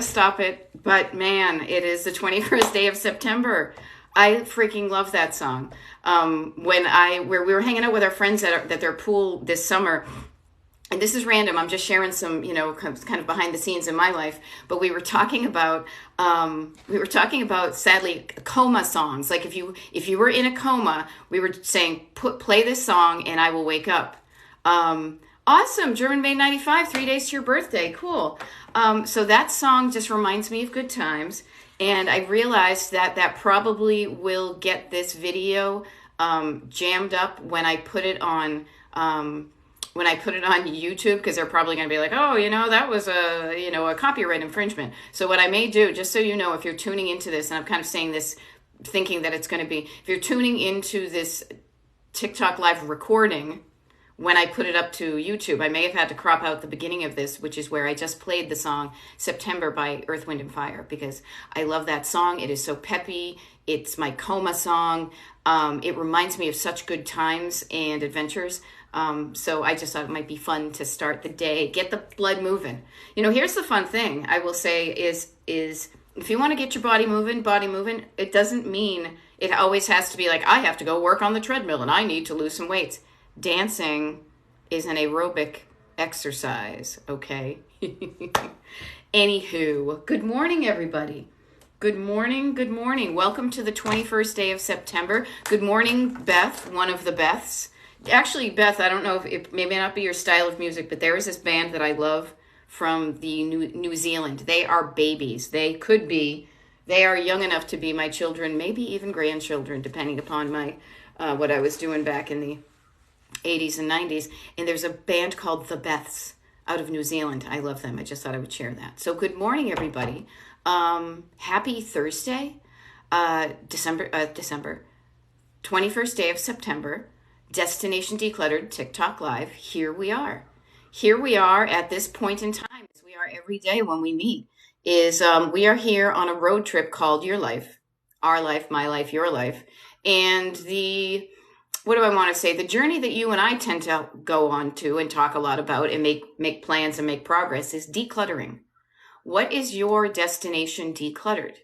stop it. But man, it is the 21st day of September. I freaking love that song. Where we were hanging out with our friends at their pool this summer, and this is random. I'm just sharing some, kind of behind the scenes in my life. But we were talking about sadly coma songs. Like if you were in a coma, we were saying play this song and I will wake up. Awesome, German Made 95, 3 days to your birthday, cool. So that song just reminds me of good times, and I realized that probably will get this video jammed up when I put it on YouTube, because they're probably going to be like, oh, that was a copyright infringement. So what I may do, just so you know, if you're tuning into this, and I'm kind of saying this thinking that it's going to be, if you're tuning into this TikTok live recording, when I put it up to YouTube, I may have had to crop out the beginning of this, which is where I just played the song September by Earth, Wind, and Fire, because I love that song. It is so peppy. It's my coma song. It reminds me of such good times and adventures. So I just thought it might be fun to start the day, get the blood moving. Here's the fun thing I will say is if you want to get your body moving, it doesn't mean it always has to be like, I have to go work on the treadmill and I need to lose some weights. Dancing is an aerobic exercise, okay? Anywho, good morning, everybody. Good morning, good morning. Welcome to the 21st day of September. Good morning, Beth, one of the Beths. Actually, Beth, I don't know if it may not be your style of music, but there is this band that I love from the New Zealand. They are babies. They are young enough to be my children, maybe even grandchildren, depending upon my what I was doing back in the 80s and 90s. And there's a band called The Beths out of New Zealand. I love them. I just thought I would share that. So good morning, everybody. Happy Thursday, December 21st day of September. Destination Decluttered TikTok Live. Here we are at this point in time, as we are every day when we meet, we are here on a road trip called Your Life, Our Life, My Life, Your Life. And what do I want to say? The journey that you and I tend to go on to and talk a lot about and make plans and make progress is decluttering. What is your destination decluttered?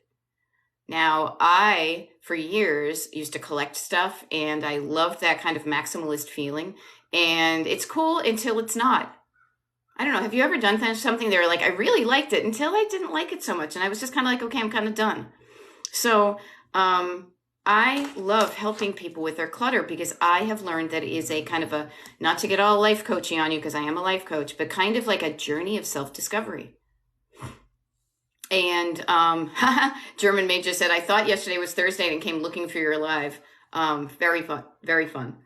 Now, I, for years, used to collect stuff, and I loved that kind of maximalist feeling. And it's cool until it's not. I don't know. Have you ever done something there like, I really liked it until I didn't like it so much. And I was just kind of like, okay, I'm kind of done. So I love helping people with their clutter, because I have learned that it is a kind of a, not to get all life coaching on you, because I am a life coach, but kind of like a journey of self-discovery. And German Maid just said, I thought yesterday was Thursday and came looking for your live. Very fun, very fun.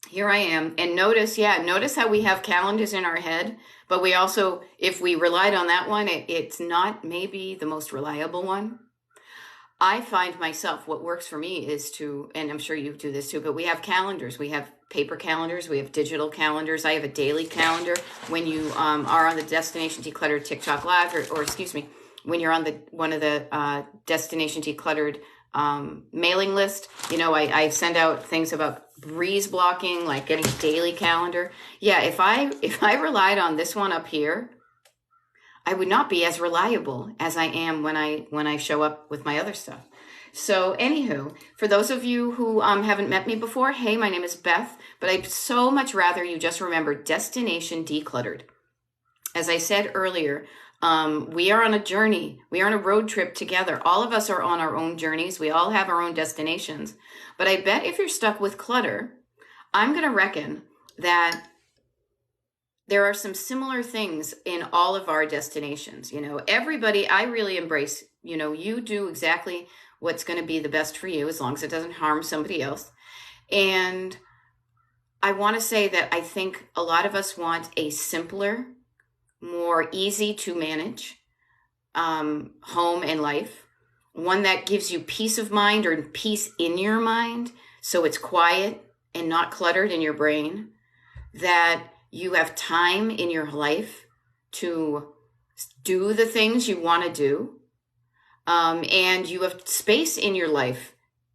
Here I am. And notice how we have calendars in our head, but we also, if we relied on that one, it's not maybe the most reliable one. I find myself, what works for me is to, and I'm sure you do this too, but we have calendars. We have paper calendars. We have digital calendars. I have a daily calendar. When you are on the Destination Decluttered TikTok Live, or excuse me, when you're on one of the Destination Decluttered mailing list, I send out things about breeze blocking, like getting a daily calendar. Yeah, if I relied on this one up here, I would not be as reliable as I am when I show up with my other stuff. So anywho, for those of you who haven't met me before, hey, my name is Beth, but I'd so much rather you just remember Destination Decluttered. As I said earlier, we are on a journey. We are on a road trip together. All of us are on our own journeys. We all have our own destinations. But I bet if you're stuck with clutter, I'm going to reckon that there are some similar things in all of our destinations. Everybody, I really embrace, you do exactly what's going to be the best for you, as long as it doesn't harm somebody else. And I want to say that I think a lot of us want a simpler, more easy to manage home and life, one that gives you peace of mind, or peace in your mind, so it's quiet and not cluttered in your brain, that you have time in your life to do the things you want to do, and you have space in your life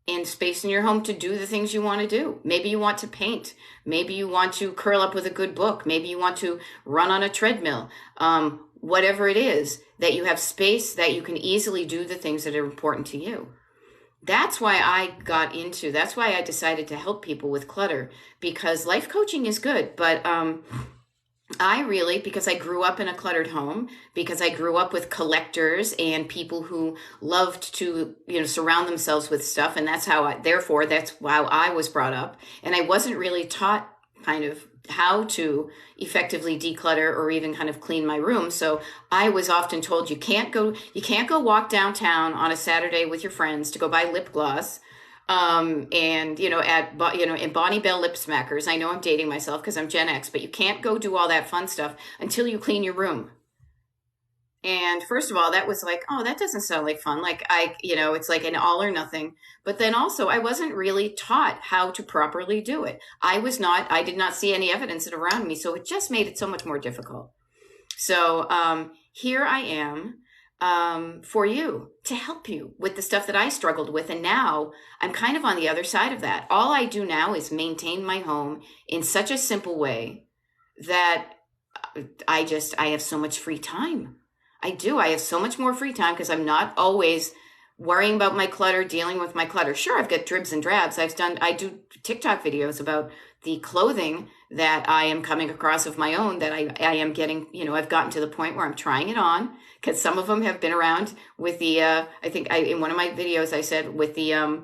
and space in your home to do the things you want to do. Maybe you want to paint. Maybe you want to curl up with a good book. Maybe you want to run on a treadmill. whatever it is, that you have space that you can easily do the things that are important to you. That's why that's why I decided to help people with clutter, because life coaching is good, but because I grew up in a cluttered home, because I grew up with collectors and people who loved to, surround themselves with stuff. And that's how that's how I was brought up. And I wasn't really taught kind of how to effectively declutter or even kind of clean my room. So I was often told you can't go walk downtown on a Saturday with your friends to go buy lip gloss. And Bonnie Bell lip smackers. I know I'm dating myself because I'm Gen X, but you can't go do all that fun stuff until you clean your room. And first of all, that was like, oh, that doesn't sound like fun. Like it's like an all or nothing. But then also I wasn't really taught how to properly do it. I did not see any evidence around me. So it just made it so much more difficult. So here I am for you to help you with the stuff that I struggled with. And now I'm kind of on the other side of that. All I do now is maintain my home in such a simple way that I have so much free time. I do. I have so much more free time because I'm not always worrying about my clutter, dealing with my clutter. Sure, I've got dribs and drabs. I do TikTok videos about the clothing that I am coming across of my own that I am getting, I've gotten to the point where I'm trying it on, because some of them have been around with the, in one of my videos, I said with the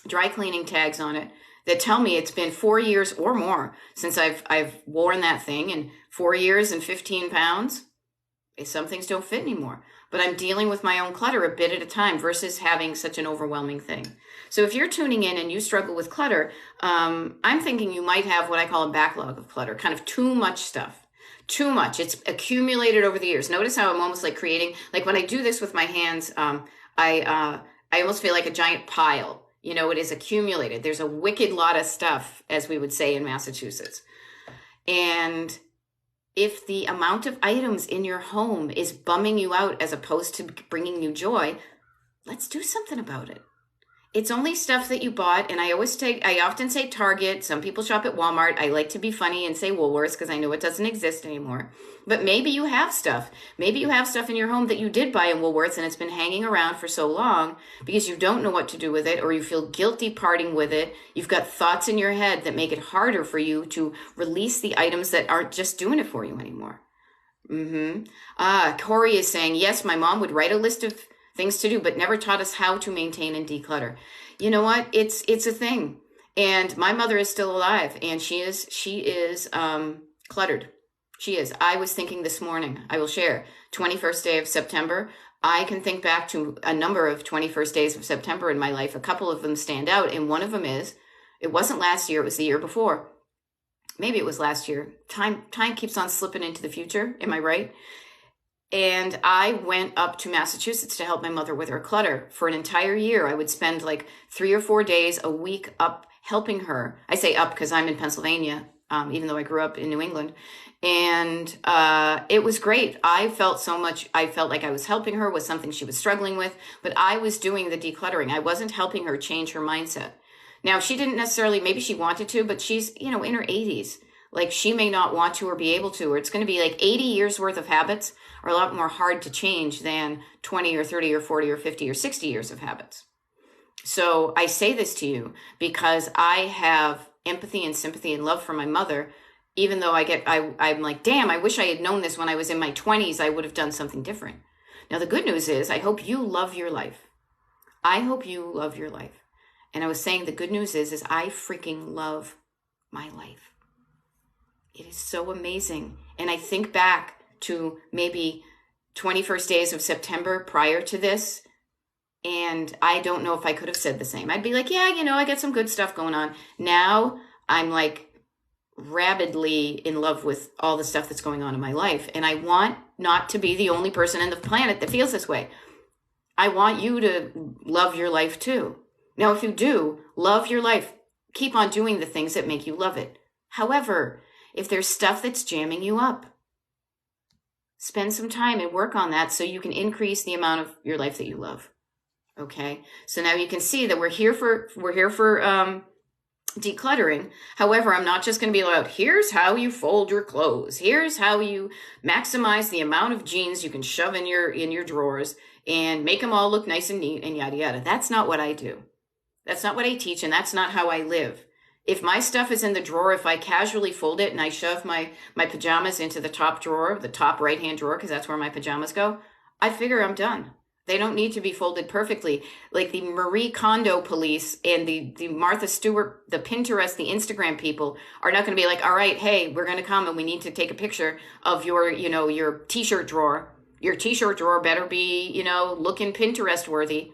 dry cleaning tags on it that tell me it's been 4 years or more since I've worn that thing, and 4 years and 15 pounds. Some things don't fit anymore, but I'm dealing with my own clutter a bit at a time versus having such an overwhelming thing. So if you're tuning in and you struggle with clutter, I'm thinking you might have what I call a backlog of clutter, kind of too much stuff. Too much. It's accumulated over the years. Notice how I'm almost like creating, like when I do this with my hands, I almost feel like a giant pile. It is accumulated. There's a wicked lot of stuff, as we would say in Massachusetts. And if the amount of items in your home is bumming you out as opposed to bringing you joy, let's do something about it. It's only stuff that you bought. And I often say Target. Some people shop at Walmart. I like to be funny and say Woolworths because I know it doesn't exist anymore. But maybe you have stuff. Maybe you have stuff in your home that you did buy in Woolworths and it's been hanging around for so long because you don't know what to do with it, or you feel guilty parting with it. You've got thoughts in your head that make it harder for you to release the items that aren't just doing it for you anymore. Corey is saying, yes, my mom would write a list of things to do, but never taught us how to maintain and declutter. You know what? It's a thing. And my mother is still alive, and she is cluttered. She is. I was thinking this morning, I will share, 21st day of September. I can think back to a number of 21st days of September in my life. A couple of them stand out, and one of them is, it wasn't last year, it was the year before. Maybe it was last year. Time keeps on slipping into the future. Am I right? And I went up to Massachusetts to help my mother with her clutter for an entire year. I would spend like 3 or 4 days a week up helping her. I say up because I'm in Pennsylvania, even though I grew up in New England. And it was great. I felt like I was helping her with something she was struggling with, but I was doing the decluttering. I wasn't helping her change her mindset. Now, she didn't necessarily, maybe she wanted to, but she's, in her 80s. Like, she may not want to or be able to, or it's going to be like 80 years worth of habits are a lot more hard to change than 20 or 30 or 40 or 50 or 60 years of habits. So I say this to you because I have empathy and sympathy and love for my mother, even though I'm like, damn, I wish I had known this when I was in my 20s. I would have done something different. Now, the good news is I hope you love your life. I hope you love your life. And I was saying the good news is I freaking love my life. It is so amazing. And I think back to maybe 21st days of September prior to this, and I don't know if I could have said the same. I'd be like, yeah, I got some good stuff going on. Now I'm like rabidly in love with all the stuff that's going on in my life. And I want not to be the only person on the planet that feels this way. I want you to love your life too. Now, if you do love your life, keep on doing the things that make you love it. However, if there's stuff that's jamming you up, spend some time and work on that so you can increase the amount of your life that you love. Okay. So now you can see that we're here for decluttering. However, I'm not just going to be like, here's how you fold your clothes. Here's how you maximize the amount of jeans you can shove in your drawers and make them all look nice and neat and yada yada. That's not what I do. That's not what I teach, and that's not how I live. If my stuff is in the drawer, if I casually fold it and I shove my pajamas into the top drawer, the top right-hand drawer, because that's where my pajamas go, I figure I'm done. They don't need to be folded perfectly. Like the Marie Kondo police and the Martha Stewart, the Pinterest, the Instagram people are not going to be like, all right, hey, we're going to come and we need to take a picture of your t-shirt drawer. Your t-shirt drawer better be, looking Pinterest worthy.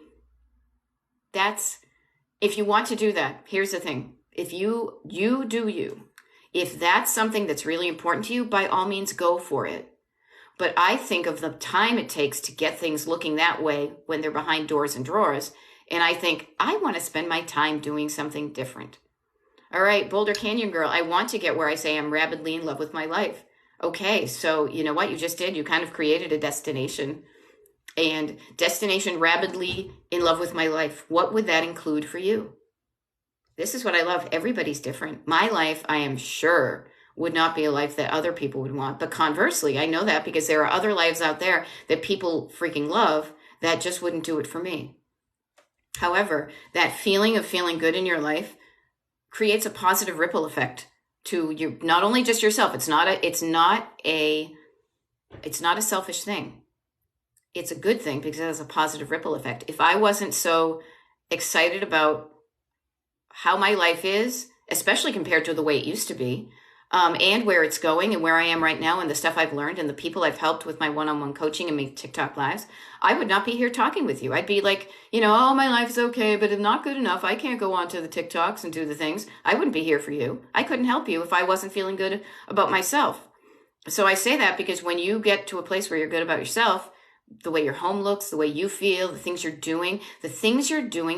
If you want to do that, here's the thing. If you do you. If that's something that's really important to you, by all means, go for it. But I think of the time it takes to get things looking that way when they're behind doors and drawers. And I think, I want to spend my time doing something different. All right, Boulder Canyon girl, I want to get where I say I'm rabidly in love with my life. Okay, so you know what you just did? You kind of created a destination. And destination rabidly in love with my life. What would that include for you? This is what I love. Everybody's different. My life, I am sure, would not be a life that other people would want. But conversely, I know that because there are other lives out there that people freaking love that just wouldn't do it for me. However, that feeling of feeling good in your life creates a positive ripple effect to you, not only just yourself. It's not a selfish thing. It's a good thing because it has a positive ripple effect. If I wasn't so excited about how my life is, especially compared to the way it used to be, and where it's going and where I am right now and the stuff I've learned and the people I've helped with my one-on-one coaching and my TikTok lives, I would not be here talking with you. I'd be like, oh, my life's okay, but it's not good enough. I can't go onto the TikToks and do the things. I wouldn't be here for you. I couldn't help you if I wasn't feeling good about myself. So I say that because when you get to a place where you're good about yourself, the way your home looks, the way you feel, the things you're doing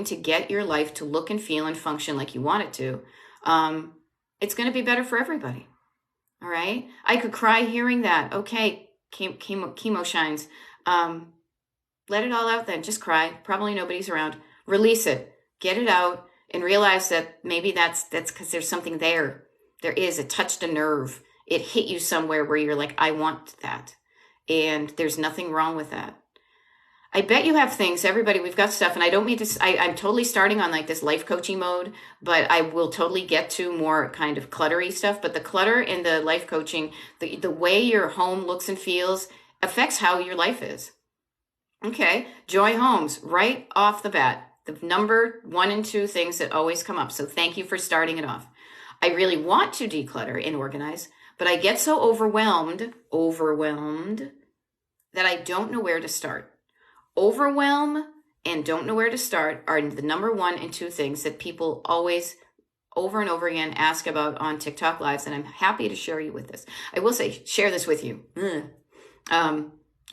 to get your life to look and feel and function like you want it to, it's going to be better for everybody. All right. I could cry hearing that. Okay. Chemo shines. Let it all out then. Just cry. Probably nobody's around. Release it. Get it out and realize that maybe that's because there's something there. There is. It touched a nerve. It hit you somewhere where you're like, I want that. And there's nothing wrong with that. I bet you have things, everybody, we've got stuff, and I don't mean to, I'm totally starting on like this life coaching mode, but I will totally get to more kind of cluttery stuff. But the clutter in the life coaching, the way your home looks and feels affects how your life is. Okay, Joy Homes, right off the bat, the number 1 and 2 things that always come up. So thank you for starting it off. I really want to declutter and organize, but I get so overwhelmed that I don't know where to start. Overwhelm and don't know where to start are the number 1 and 2 things that people always over and over again ask about on TikTok lives. And I'm happy to share you with this. I will say, share this with you.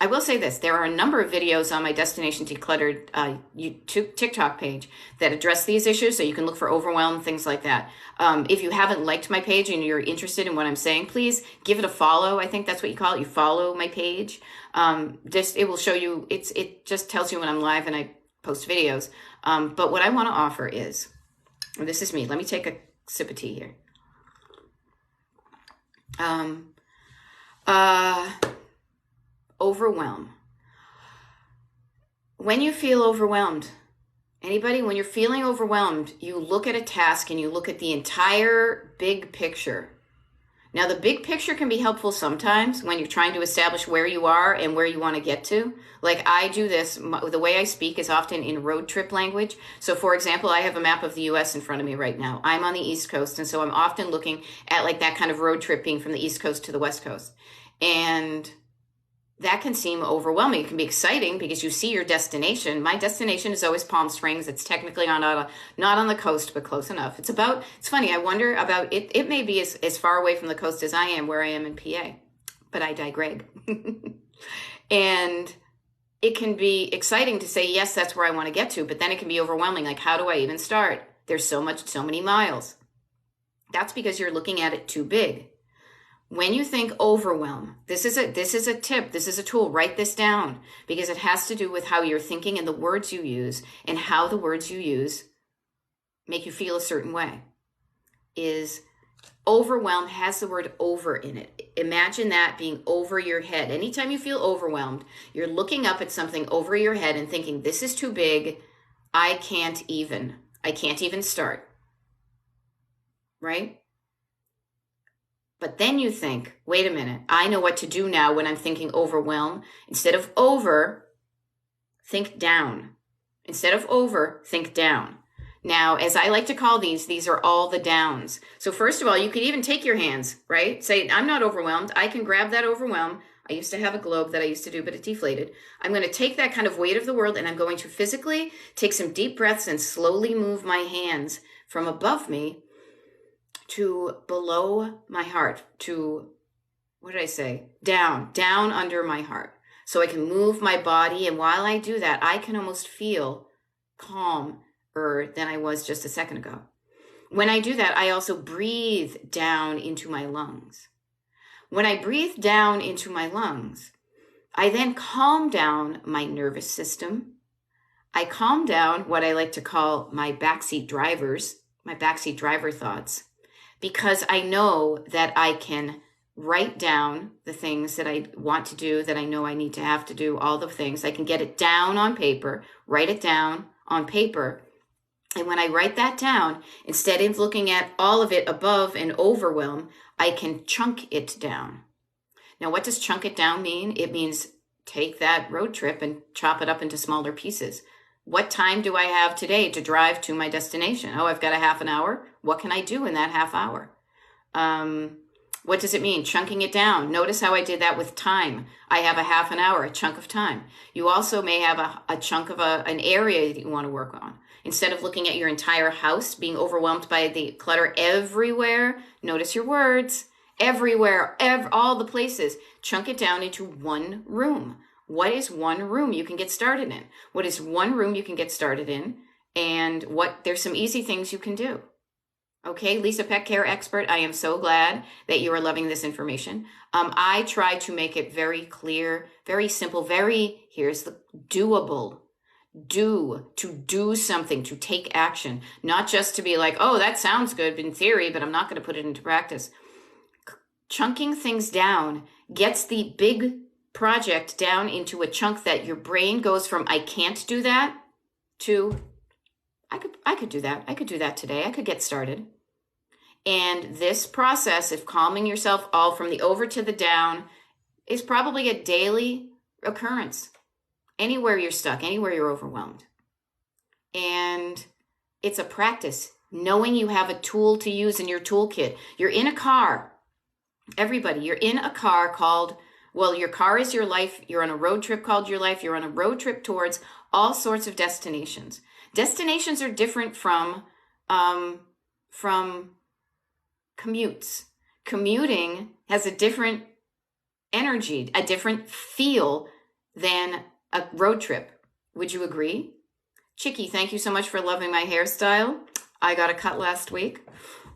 I will say this. There are a number of videos on my Destination Decluttered YouTube, TikTok page that address these issues. So you can look for overwhelm, things like that. If you haven't liked my page and you're interested in what I'm saying, please give it a follow. I think that's what you call it. You follow my page. It will show you, it just tells you when I'm live and I post videos. But what I want to offer is, and this is me. Let me take a sip of tea here. Overwhelm. When you feel overwhelmed, anybody, when you're feeling overwhelmed, you look at a task and you look at the entire big picture. Now, the big picture can be helpful sometimes when you're trying to establish where you are and where you want to get to. Like I do this, the way I speak is often in road trip language. So for example, I have a map of the US in front of me right now. I'm on the East Coast. And so I'm often looking at like that kind of road trip being from the East Coast to the West Coast. And that can seem overwhelming. It can be exciting because you see your destination. My destination is always Palm Springs. It's technically not on the coast, but close enough. It's funny. I wonder about it. It may be as far away from the coast as I am, where I am in PA, but I digress. And it can be exciting to say, yes, that's where I want to get to, but then it can be overwhelming. Like, how do I even start? There's so many miles. That's because you're looking at it too big. When you think overwhelm, this is a tip, this is a tool, write this down because it has to do with how you're thinking and the words you use and how the words you use make you feel a certain way. is overwhelm has the word over in it. Imagine that being over your head. Anytime you feel overwhelmed, you're looking up at something over your head and thinking, this is too big. I can't even start. Right? But then you think, wait a minute, I know what to do now when I'm thinking overwhelm. Instead of over, think down. Instead of over, think down. Now, as I like to call these are all the downs. So first of all, you could even take your hands, right? Say, I'm not overwhelmed. I can grab that overwhelm. I used to have a globe that I used to do, but it deflated. I'm going to take that kind of weight of the world, and I'm going to physically take some deep breaths and slowly move my hands from above me to below my heart, to, what did I say? Down under my heart. So I can move my body. And while I do that, I can almost feel calmer than I was just a second ago. When I do that, I also breathe down into my lungs. When I breathe down into my lungs, I then calm down my nervous system. I calm down what I like to call my backseat driver thoughts, because I know that I can write down the things that I want to do, that I know I need to have to do, all the things. I can get it down on paper, write it down on paper. And when I write that down, instead of looking at all of it above and overwhelm, I can chunk it down. Now, what does chunk it down mean? It means take that road trip and chop it up into smaller pieces. What time do I have today to drive to my destination? Oh, I've got a half an hour. What can I do in that half hour? What does it mean? Chunking it down. Notice how I did that with time. I have a half an hour, a chunk of time. You also may have a chunk of an area that you want to work on. Instead of looking at your entire house, being overwhelmed by the clutter everywhere, notice your words. Everywhere, all the places. Chunk it down into one room. What is one room you can get started in? What is one room you can get started in? And there's some easy things you can do. Okay, Lisa, pet care expert, I am so glad that you are loving this information. I try to make it very clear, very simple, here's the doable. To do something, to take action, not just to be like, oh, that sounds good in theory, but I'm not going to put it into practice. Chunking things down gets the big project down into a chunk that your brain goes from, I can't do that, to, I could do that. I could do that today. I could get started. And this process of calming yourself all from the over to the down is probably a daily occurrence. Anywhere you're stuck, anywhere you're overwhelmed. And it's a practice, knowing you have a tool to use in your toolkit. You're in a car. Everybody, you're in a car called, well, your car is your life. You're on a road trip called your life. You're on a road trip towards all sorts of destinations. Destinations are different from commutes. Commuting has a different energy, a different feel than a road trip. Would you agree? Chicky, thank you so much for loving my hairstyle. I got a cut last week.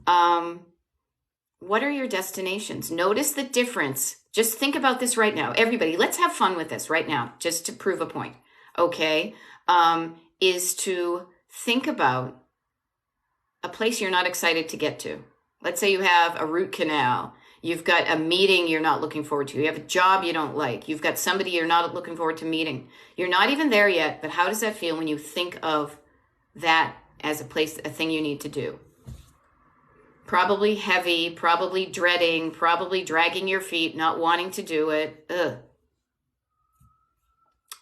What are your destinations? Notice the difference. Just think about this right now. Everybody, let's have fun with this right now, just to prove a point. Okay? Is to think about a place you're not excited to get to. Let's say you have a root canal. You've got a meeting you're not looking forward to. You have a job you don't like. You've got somebody you're not looking forward to meeting. You're not even there yet, but how does that feel when you think of that as a thing you need to do? Probably heavy, probably dreading, probably dragging your feet, not wanting to do it. Ugh.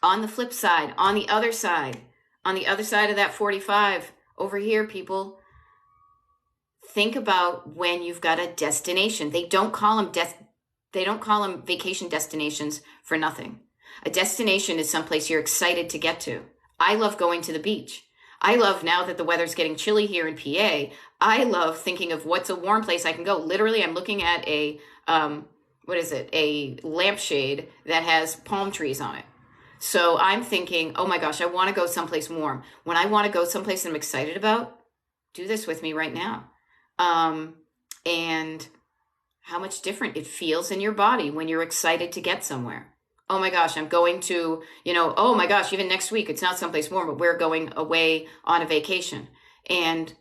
On the flip side, on the other side of that 45, over here, people, think about when you've got a destination. They don't call them vacation destinations for nothing. A destination is someplace you're excited to get to. I love going to the beach. I love, now that the weather's getting chilly here in PA, I love thinking of what's a warm place I can go. Literally, I'm looking at a lampshade that has palm trees on it. So I'm thinking, oh my gosh, I want to go someplace warm. When I want to go someplace I'm excited about, do this with me right now. And how much different it feels in your body when you're excited to get somewhere. Oh my gosh, I'm going to, oh my gosh, even next week, it's not someplace warm, but we're going away on a vacation. And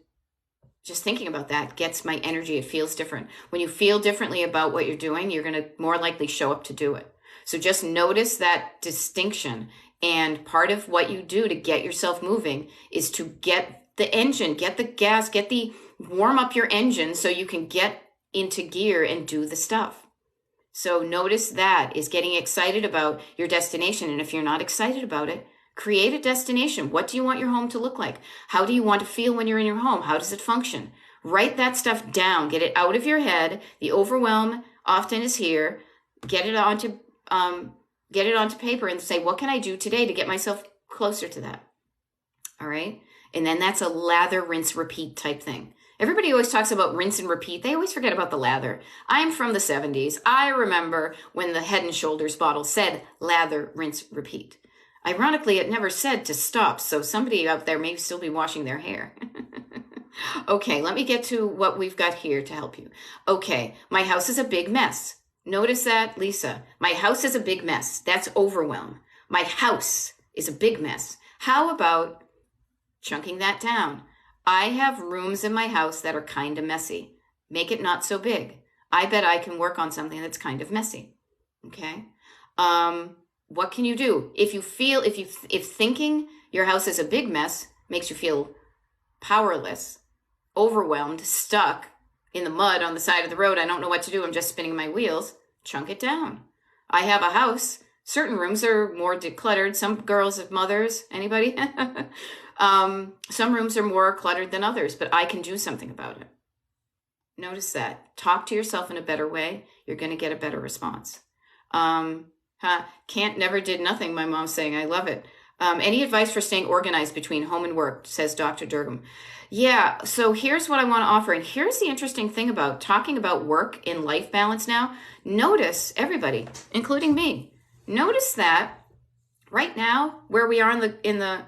Just thinking about that gets my energy. It feels different. When you feel differently about what you're doing, you're going to more likely show up to do it. So just notice that distinction. And part of what you do to get yourself moving is to get the engine, get the gas, warm up your engine so you can get into gear and do the stuff. So notice that is getting excited about your destination. And if you're not excited about it, create a destination. What do you want your home to look like? How do you want to feel when you're in your home? How does it function? Write that stuff down. Get it out of your head. The overwhelm often is here. Get it onto paper and say, what can I do today to get myself closer to that? All right. And then that's a lather, rinse, repeat type thing. Everybody always talks about rinse and repeat. They always forget about the lather. I'm from the 70s. I remember when the Head and Shoulders bottle said lather, rinse, repeat. Ironically, it never said to stop. So somebody out there may still be washing their hair. Okay, let me get to what we've got here to help you. Okay, my house is a big mess. Notice that, Lisa. My house is a big mess. That's overwhelm. My house is a big mess. How about chunking that down? I have rooms in my house that are kind of messy. Make it not so big. I bet I can work on something that's kind of messy. Okay. What can you do? If thinking your house is a big mess makes you feel powerless, overwhelmed, stuck in the mud on the side of the road, I don't know what to do, I'm just spinning my wheels, chunk it down. I have a house. Certain rooms are more decluttered. Some girls have mothers. Anybody? Some rooms are more cluttered than others, but I can do something about it. Notice that. Talk to yourself in a better way. You're going to get a better response. Can't, never, did, nothing, my mom's saying. I love it. Any advice for staying organized between home and work, says Dr. Durgam. Yeah, so here's what I want to offer. And here's the interesting thing about talking about work and life balance now. Notice, everybody, including me, notice that right now, where we are on the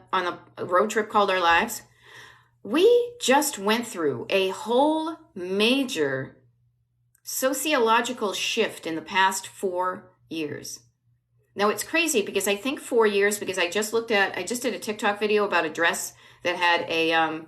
road trip called our lives, we just went through a whole major sociological shift in the past 4 years. Now it's crazy because I think 4 years, because I just did a TikTok video about a dress that had a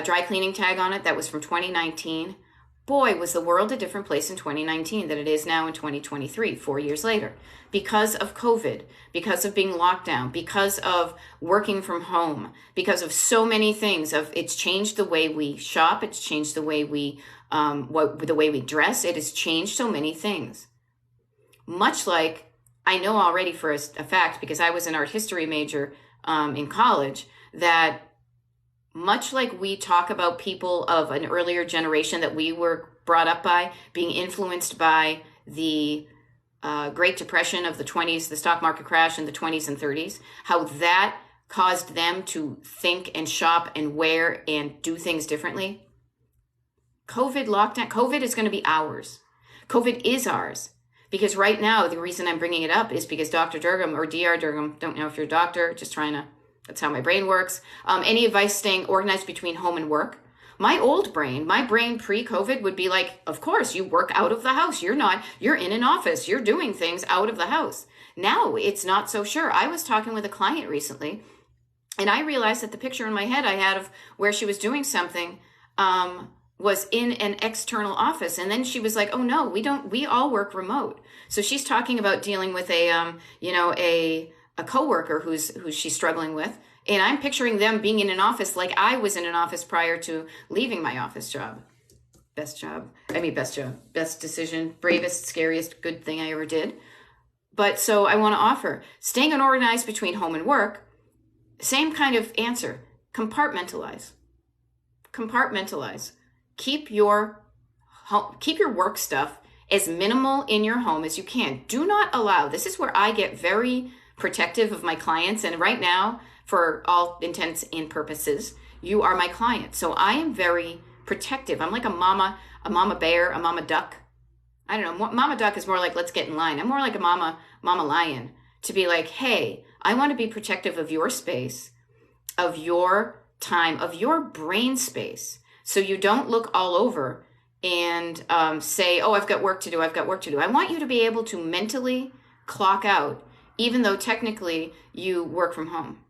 dry cleaning tag on it that was from 2019. Boy, was the world a different place in 2019 than it is now in 2023, 4 years later, because of COVID, because of being locked down, because of working from home, because of so many things. It's changed the way we shop. It's changed the way we dress. It has changed so many things. Much like I know already for a fact, because I was an art history major in college, that much like we talk about people of an earlier generation that we were brought up by, being influenced by the Great Depression of the 20s, the stock market crash in the 20s and 30s, how that caused them to think and shop and wear and do things differently. COVID lockdown, COVID is going to be ours. COVID is ours. Because right now, the reason I'm bringing it up is because Dr. Durgam, or Dr. Durgam, don't know if you're a doctor, just trying to, that's how my brain works. Any advice staying organized between home and work? My brain pre-COVID would be like, of course, you work out of the house. You're in an office. You're doing things out of the house. Now it's not so sure. I was talking with a client recently, and I realized that the picture in my head I had of where she was doing something was in an external office. And then she was like, oh no, we all work remote. So she's talking about dealing with a coworker who's she's struggling with. And I'm picturing them being in an office like I was in an office prior to leaving my office job. Best decision, bravest, scariest, good thing I ever did. But so I want to offer staying unorganized between home and work. Same kind of answer. Compartmentalize. Keep your work stuff as minimal in your home as you can. Do not allow, this is where I get very protective of my clients. And right now, for all intents and purposes, you are my client. So I am very protective. I'm like a mama bear, a mama duck. I don't know. Mama duck is more like, let's get in line. I'm more like a mama lion, to be like, hey, I want to be protective of your space, of your time, of your brain space. So you don't look all over and say, oh, I've got work to do. I want you to be able to mentally clock out, even though technically you work from home.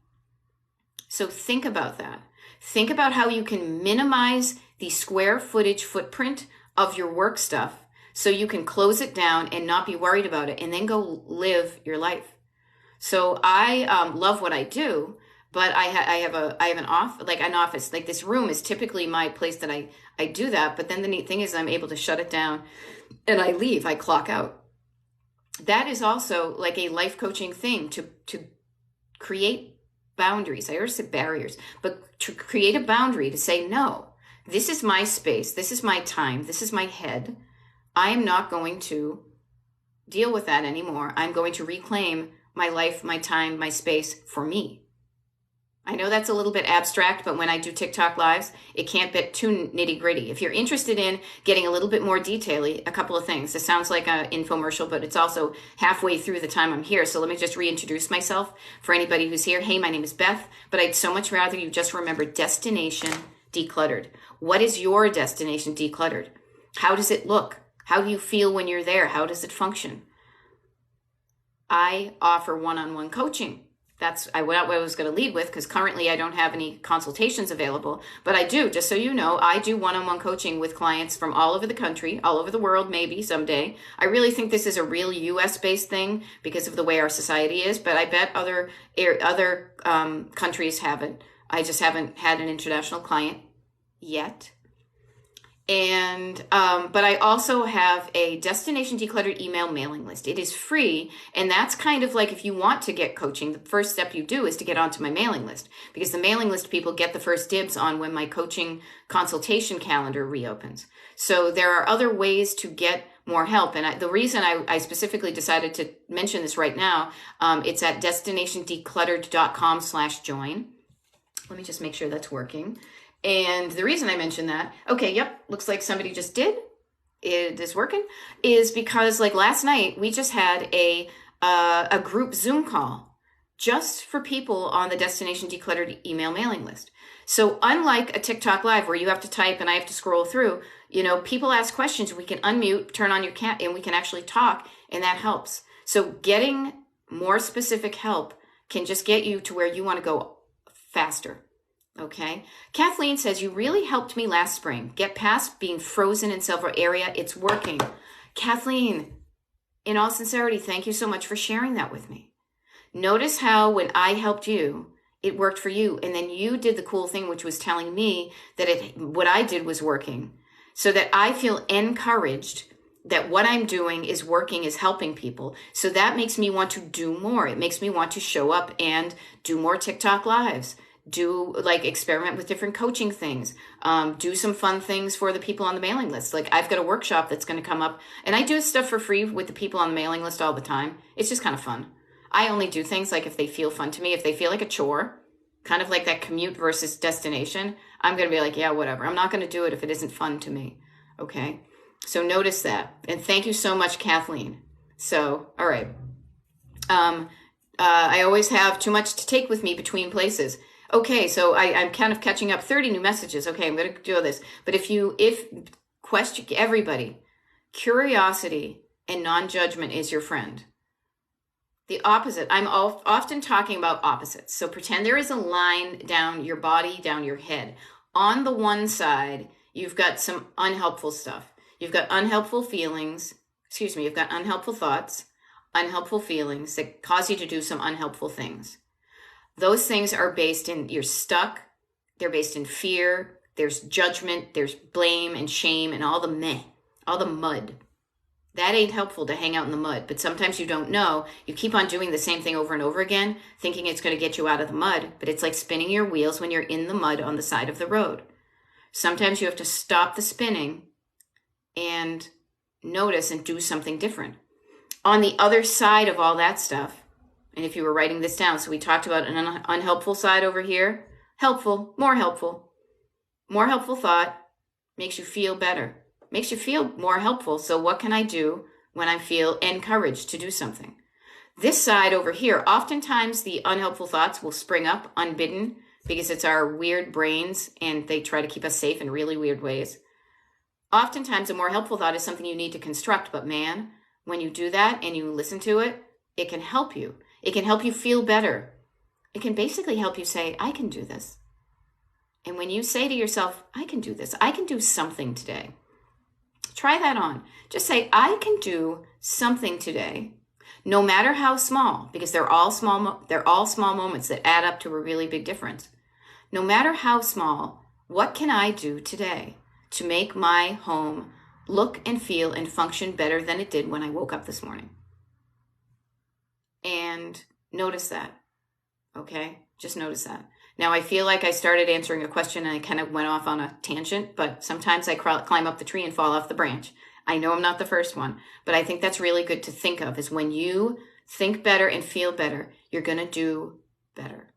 So think about that. Think about how you can minimize the square footage footprint of your work stuff so you can close it down and not be worried about it and then go live your life. So I love what I do, but I have an office. Like this room is typically my place that I do that. But then the neat thing is I'm able to shut it down and I leave, I clock out. That is also like a life coaching thing to create boundaries. I always said barriers, but to create a boundary to say, no, this is my space. This is my time. This is my head. I am not going to deal with that anymore. I'm going to reclaim my life, my time, my space for me. I know that's a little bit abstract, but when I do TikTok lives, it can't get too nitty gritty. If you're interested in getting a little bit more detail-y, a couple of things. This sounds like an infomercial, but it's also halfway through the time I'm here. So let me just reintroduce myself for anybody who's here. Hey, my name is Beth, but I'd so much rather you just remember Destination Decluttered. What is your destination decluttered? How does it look? How do you feel when you're there? How does it function? I offer one-on-one coaching. That's what I was going to lead with, because currently I don't have any consultations available, but I do, just so you know, I do one-on-one coaching with clients from all over the country, all over the world, maybe someday. I really think this is a real US-based thing because of the way our society is, but I bet other countries have it. I just haven't had an international client yet. And, but I also have a Destination Decluttered email mailing list. It is free. And that's kind of like, if you want to get coaching, the first step you do is to get onto my mailing list, because the mailing list people get the first dibs on when my coaching consultation calendar reopens. So there are other ways to get more help. And the reason I specifically decided to mention this right now, it's at destinationdecluttered.com/join. Let me just make sure that's working. And the reason I mentioned that, okay, yep, looks like somebody just did. It is working, is because like last night we just had a group Zoom call just for people on the Destination Decluttered email mailing list. So unlike a TikTok live where you have to type and I have to scroll through, you know, people ask questions, we can unmute, turn on your cat, and we can actually talk, and that helps. So getting more specific help can just get you to where you want to go faster. Okay. Kathleen says, you really helped me last spring get past being frozen in several areas. It's working. Kathleen, in all sincerity, thank you so much for sharing that with me. Notice how when I helped you, it worked for you. And then you did the cool thing, which was telling me that what I did was working, so that I feel encouraged that what I'm doing is working, is helping people. So that makes me want to do more. It makes me want to show up and do more TikTok lives. Do like experiment with different coaching things, do some fun things for the people on the mailing list. Like I've got a workshop that's going to come up, and I do stuff for free with the people on the mailing list all the time. It's just kind of fun. I only do things like if they feel fun to me, if they feel like a chore, kind of like that commute versus destination, I'm going to be like, yeah, whatever. I'm not going to do it if it isn't fun to me. Okay. So notice that. And thank you so much, Kathleen. So, all right. I always have too much to take with me between places. Okay, so I'm kind of catching up. 30 new messages. Okay, I'm going to do this. But question everybody, curiosity and non-judgment is your friend. The opposite. I'm often talking about opposites. So pretend there is a line down your body, down your head. On the one side, you've got some unhelpful stuff. You've got unhelpful feelings. You've got unhelpful thoughts, unhelpful feelings that cause you to do some unhelpful things. Those things are based in, you're stuck. They're based in fear. There's judgment. There's blame and shame and all the mud. That ain't helpful to hang out in the mud. But sometimes you don't know. You keep on doing the same thing over and over again, thinking it's going to get you out of the mud. But it's like spinning your wheels when you're in the mud on the side of the road. Sometimes you have to stop the spinning and notice and do something different. On the other side of all that stuff, and if you were writing this down, so we talked about an unhelpful side over here. Helpful, more helpful. More helpful thought makes you feel better, makes you feel more helpful. So what can I do when I feel encouraged to do something? This side over here, oftentimes the unhelpful thoughts will spring up unbidden because it's our weird brains and they try to keep us safe in really weird ways. Oftentimes a more helpful thought is something you need to construct, but man, when you do that and you listen to it, it can help you. It can help you feel better. It can basically help you say, I can do this. And when you say to yourself, I can do this, I can do something today. Try that on. Just say, I can do something today, no matter how small, because they're all small moments that add up to a really big difference. No matter how small, what can I do today to make my home look and feel and function better than it did when I woke up this morning? And notice that. Okay? Just notice that. Now, I feel like I started answering a question and I kind of went off on a tangent, but sometimes I climb up the tree and fall off the branch. I know I'm not the first one, but I think that's really good to think of, is when you think better and feel better, you're going to do better.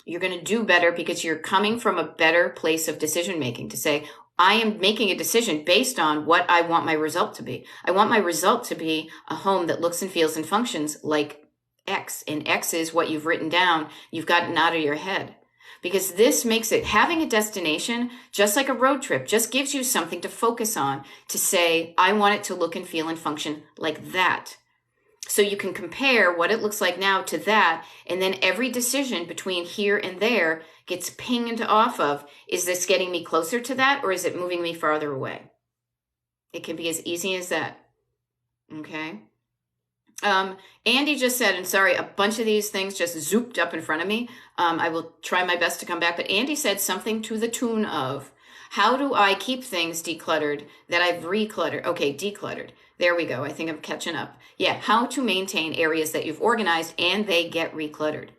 You're going to do better because you're coming from a better place of decision making to say, I am making a decision based on what I want my result to be. I want my result to be a home that looks and feels and functions like X, and X is what you've written down, you've gotten out of your head. Because this makes it, having a destination, just like a road trip, just gives you something to focus on, to say, I want it to look and feel and function like that. So you can compare what it looks like now to that, and then every decision between here and there gets pinged off of, is this getting me closer to that, or is it moving me farther away? It can be as easy as that. Okay? Andy just said, and sorry, a bunch of these things just zooped up in front of me. I will try my best to come back, but Andy said something to the tune of, how do I keep things decluttered that I've recluttered? Okay, decluttered. There we go. I think I'm catching up. Yeah, how to maintain areas that you've organized and they get recluttered.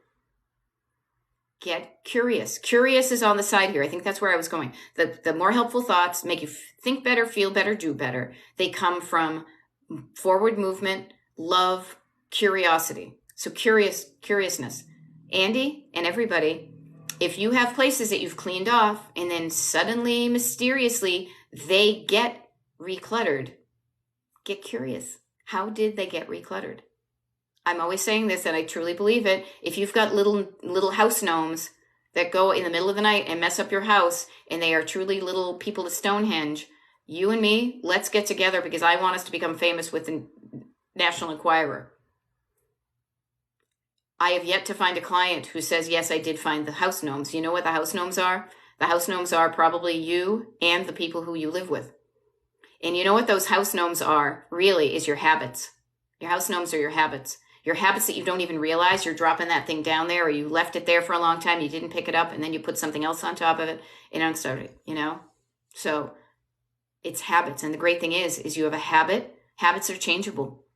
Get curious. Curious is on the side here. I think that's where I was going. The more helpful thoughts make you think better, feel better, do better. They come from forward movement, love, curiosity. So curiousness. Andy and everybody, if you have places that you've cleaned off and then suddenly, mysteriously, they get recluttered, get curious. How did they get recluttered? I'm always saying this, and I truly believe it. If you've got little house gnomes that go in the middle of the night and mess up your house, and they are truly little people to Stonehenge, you and me, let's get together, because I want us to become famous with the National Enquirer. I have yet to find a client who says, yes, I did find the house gnomes. You know what the house gnomes are? The house gnomes are probably you and the people who you live with. And you know what those house gnomes are, really, is your habits. Your house gnomes are your habits. Your habits that you don't even realize. You're dropping that thing down there, or you left it there for a long time, you didn't pick it up, and then you put something else on top of it, and unstarted, So it's habits. And the great thing is you have a habit. Habits are changeable.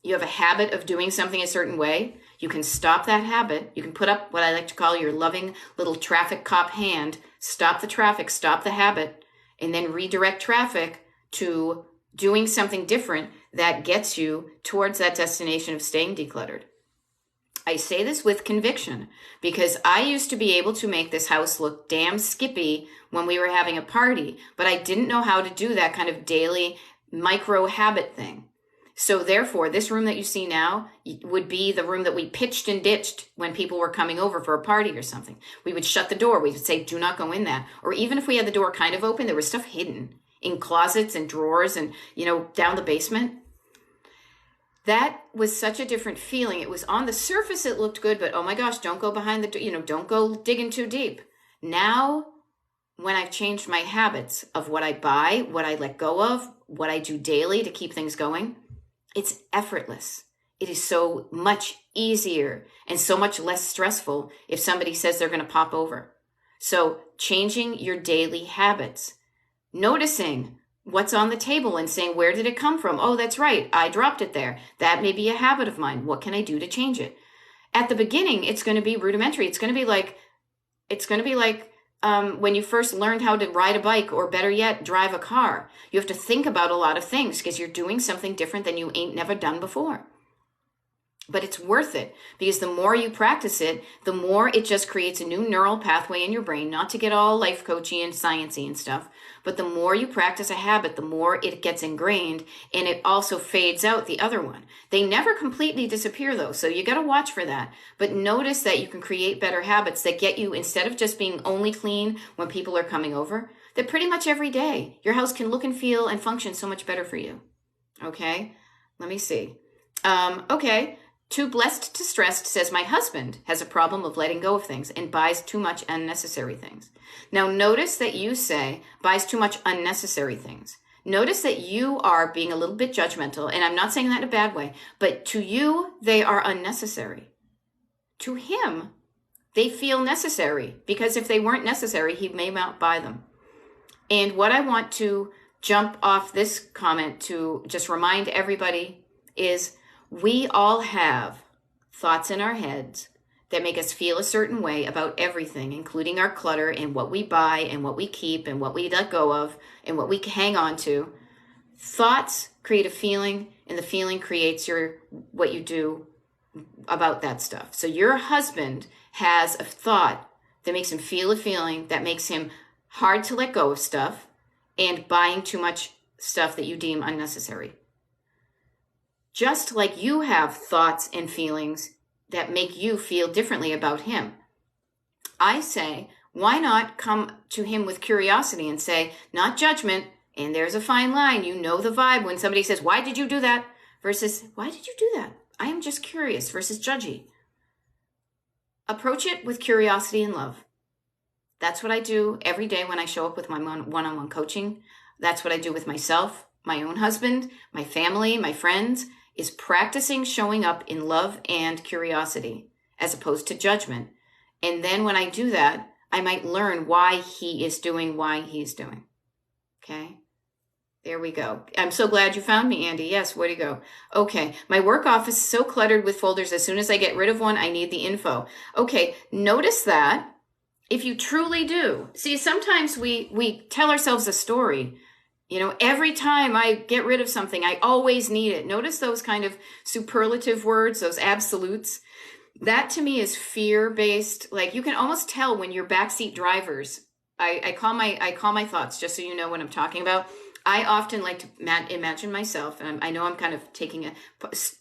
You have a habit of doing something a certain way. You can stop that habit. You can put up what I like to call your loving little traffic cop hand. Stop the traffic, stop the habit, and then redirect traffic to doing something different that gets you towards that destination of staying decluttered. I say this with conviction because I used to be able to make this house look damn skippy when we were having a party, but I didn't know how to do that kind of daily micro habit thing. So therefore, this room that you see now would be the room that we pitched and ditched when people were coming over for a party or something. We would shut the door. We would say, do not go in that. Or even if we had the door kind of open, there was stuff hidden in closets and drawers and, down the basement. That was such a different feeling. It was on the surface, it looked good, but oh my gosh, don't go behind the, don't go digging too deep. Now, when I've changed my habits of what I buy, what I let go of, what I do daily to keep things going, it's effortless. It is so much easier and so much less stressful if somebody says they're going to pop over. So changing your daily habits, noticing what's on the table and saying, where did it come from? Oh, that's right. I dropped it there. That may be a habit of mine. What can I do to change it? At the beginning, it's going to be rudimentary. It's going to be like when you first learned how to ride a bike, or better yet, drive a car. You have to think about a lot of things because you're doing something different than you ain't never done before. But it's worth it because the more you practice it, the more it just creates a new neural pathway in your brain, not to get all life coachy and sciencey and stuff, but the more you practice a habit, the more it gets ingrained, and it also fades out the other one. They never completely disappear though, so you got to watch for that. But notice that you can create better habits that get you, instead of just being only clean when people are coming over, that pretty much every day your house can look and feel and function so much better for you. Okay, let me see. Okay. Too Blessed to Stressed says, my husband has a problem of letting go of things and buys too much unnecessary things. Now, notice that you say buys too much unnecessary things. Notice that you are being a little bit judgmental, and I'm not saying that in a bad way, but to you, they are unnecessary. To him, they feel necessary, because if they weren't necessary, he may not buy them. And what I want to jump off this comment to just remind everybody is we all have thoughts in our heads that make us feel a certain way about everything, including our clutter and what we buy and what we keep and what we let go of and what we hang on to. Thoughts create a feeling, and the feeling creates what you do about that stuff. So your husband has a thought that makes him feel a feeling that makes him hard to let go of stuff and buying too much stuff that you deem unnecessary. Just like you have thoughts and feelings that make you feel differently about him. I say, why not come to him with curiosity and say, not judgment, and there's a fine line. You know the vibe when somebody says, why did you do that? Versus, why did you do that? I am just curious, versus judgy. Approach it with curiosity and love. That's what I do every day when I show up with my one-on-one coaching. That's what I do with myself, my own husband, my family, my friends, is practicing showing up in love and curiosity as opposed to judgment. And then when I do that, I might learn why he is doing why he's doing. Okay? There we go. I'm so glad you found me, Andy. Yes, where'd he go? Okay. My work office is so cluttered with folders. As soon as I get rid of one, I need the info. Okay. Notice that if you truly do. See, sometimes we tell ourselves a story. You know, every time I get rid of something, I always need it. Notice those kind of superlative words, those absolutes. That to me is fear-based. Like you can almost tell when you're backseat drivers. I call my thoughts, just so you know what I'm talking about. I often like to imagine myself, and I know I'm kind of taking a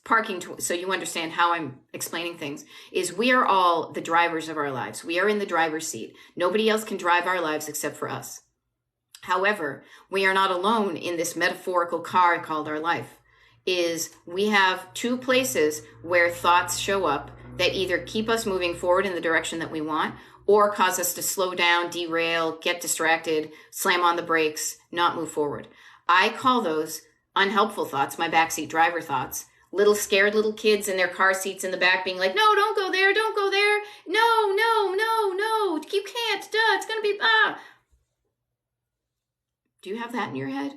parking so you understand how I'm explaining things, is we are all the drivers of our lives. We are in the driver's seat. Nobody else can drive our lives except for us. However, we are not alone in this metaphorical car called our life. We have two places where thoughts show up that either keep us moving forward in the direction that we want or cause us to slow down, derail, get distracted, slam on the brakes, not move forward. I call those unhelpful thoughts, my backseat driver thoughts. Scared little kids in their car seats in the back being like, no, don't go there, don't go there. No, no, no, no, you can't, it's going to be, Do you have that in your head?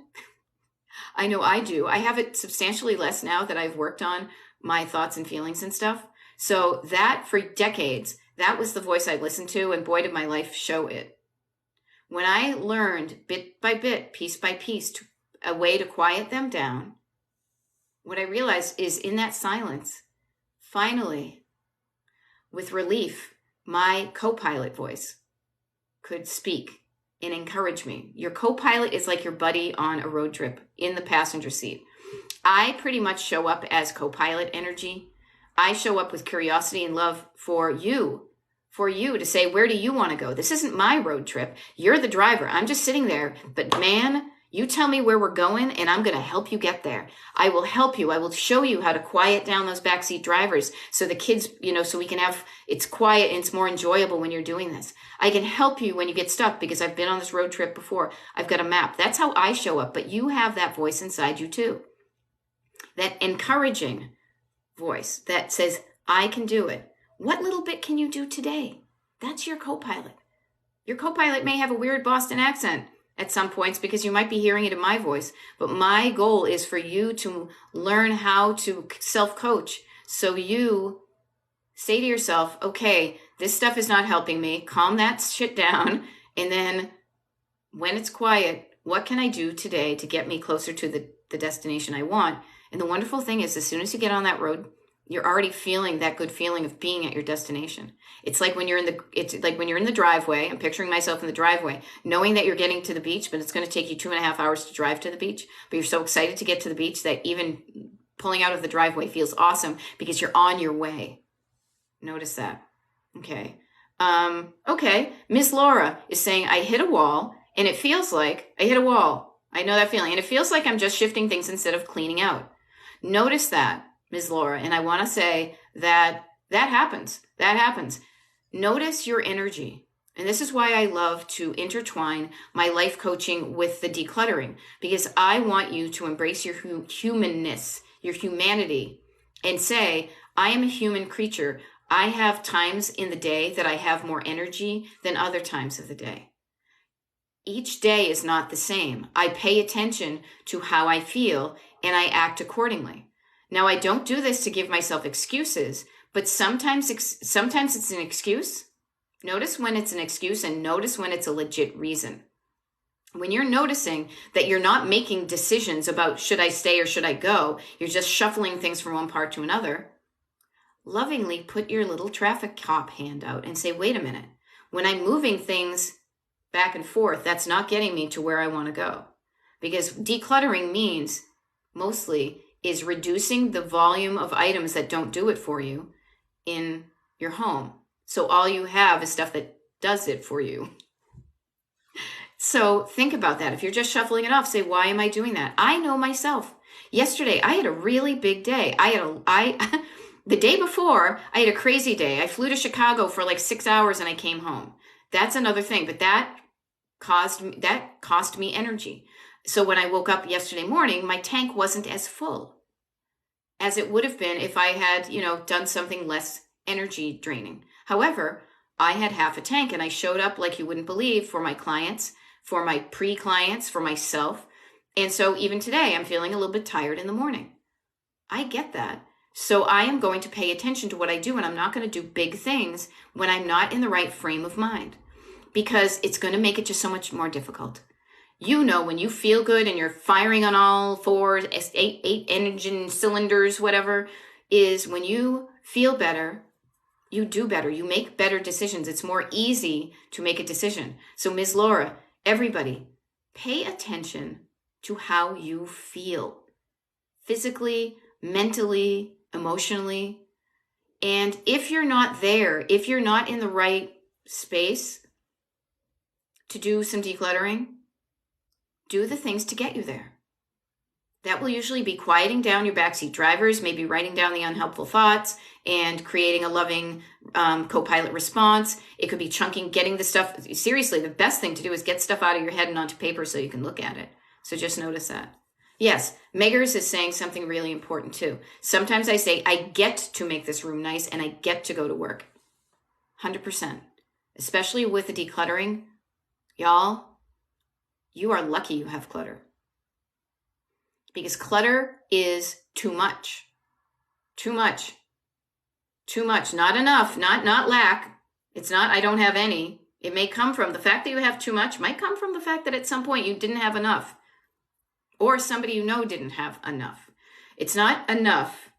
I know I do. I have it substantially less now that I've worked on my thoughts and feelings and stuff. So that for decades, that was the voice I listened to, and boy, did my life show it. When I learned bit by bit, piece by piece, a way to quiet them down, what I realized is in that silence, finally, with relief, my co-pilot voice could speak and encourage me. Your co-pilot is like your buddy on a road trip in the passenger seat. I pretty much show up as co-pilot energy. I show up with curiosity and love for you to say, where do you want to go? This isn't my road trip. You're the driver. I'm just sitting there. But man, you tell me where we're going and I'm going to help you get there. I will help you. I will show you how to quiet down those backseat drivers so the kids, so we can have, it's quiet and it's more enjoyable when you're doing this. I can help you when you get stuck because I've been on this road trip before. I've got a map. That's how I show up. But you have that voice inside you too. That encouraging voice that says, I can do it. What little bit can you do today? That's your co-pilot. Your co-pilot may have a weird Boston accent at some points because you might be hearing it in my voice. But my goal is for you to learn how to self-coach. So you say to yourself, okay, this stuff is not helping me. Calm that shit down. And then when it's quiet, what can I do today to get me closer to the destination I want? And the wonderful thing is, as soon as you get on that road, you're already feeling that good feeling of being at your destination. It's like when you're in the driveway. I'm picturing myself in the driveway, knowing that you're getting to the beach, but it's going to take you 2.5 hours to drive to the beach. But you're so excited to get to the beach that even pulling out of the driveway feels awesome because you're on your way. Notice that. Okay. Okay. Miss Laura is saying, I hit a wall and it feels like I hit a wall. I know that feeling. And it feels like I'm just shifting things instead of cleaning out. Notice that, Ms. Laura. And I want to say, that happens. That happens. Notice your energy. And this is why I love to intertwine my life coaching with the decluttering, because I want you to embrace your humanness, your humanity, and say, I am a human creature. I have times in the day that I have more energy than other times of the day. Each day is not the same. I pay attention to how I feel and I act accordingly. Now, I don't do this to give myself excuses, but sometimes it's an excuse. Notice when it's an excuse and notice when it's a legit reason. When you're noticing that you're not making decisions about should I stay or should I go, you're just shuffling things from one part to another, lovingly put your little traffic cop hand out and say, wait a minute, when I'm moving things back and forth, that's not getting me to where I want to go. Because decluttering means mostly is reducing the volume of items that don't do it for you in your home. So all you have is stuff that does it for you. So think about that. If you're just shuffling it off, say, why am I doing that? I know myself. Yesterday, I had a really big day. The day before, I had a crazy day. I flew to Chicago for like 6 hours and I came home. That's another thing, but that cost me energy. So when I woke up yesterday morning, my tank wasn't as full as it would have been if I had, done something less energy draining. However, I had half a tank and I showed up like you wouldn't believe for my clients, for my pre-clients, for myself. And so even today, I'm feeling a little bit tired in the morning. I get that. So I am going to pay attention to what I do, and I'm not going to do big things when I'm not in the right frame of mind, because it's going to make it just so much more difficult. When you feel good and you're firing on all four, eight engine cylinders, whatever, is when you feel better, you do better. You make better decisions. It's more easy to make a decision. So Ms. Laura, everybody, pay attention to how you feel physically, mentally, emotionally. And if you're not there, if you're not in the right space to do some decluttering, do the things to get you there. That will usually be quieting down your backseat drivers, maybe writing down the unhelpful thoughts and creating a loving co-pilot response. It could be chunking, getting the stuff. Seriously, the best thing to do is get stuff out of your head and onto paper so you can look at it. So just notice that. Yes, Meggers is saying something really important too. Sometimes I say, I get to make this room nice and I get to go to work. 100%. Especially with the decluttering. Y'all, you are lucky you have clutter. Because clutter is too much. Too much. Too much. Not enough. Not lack. It's not, I don't have any. It may come from the fact that you have too much, might come from the fact that at some point you didn't have enough. Or somebody didn't have enough. It's not enough,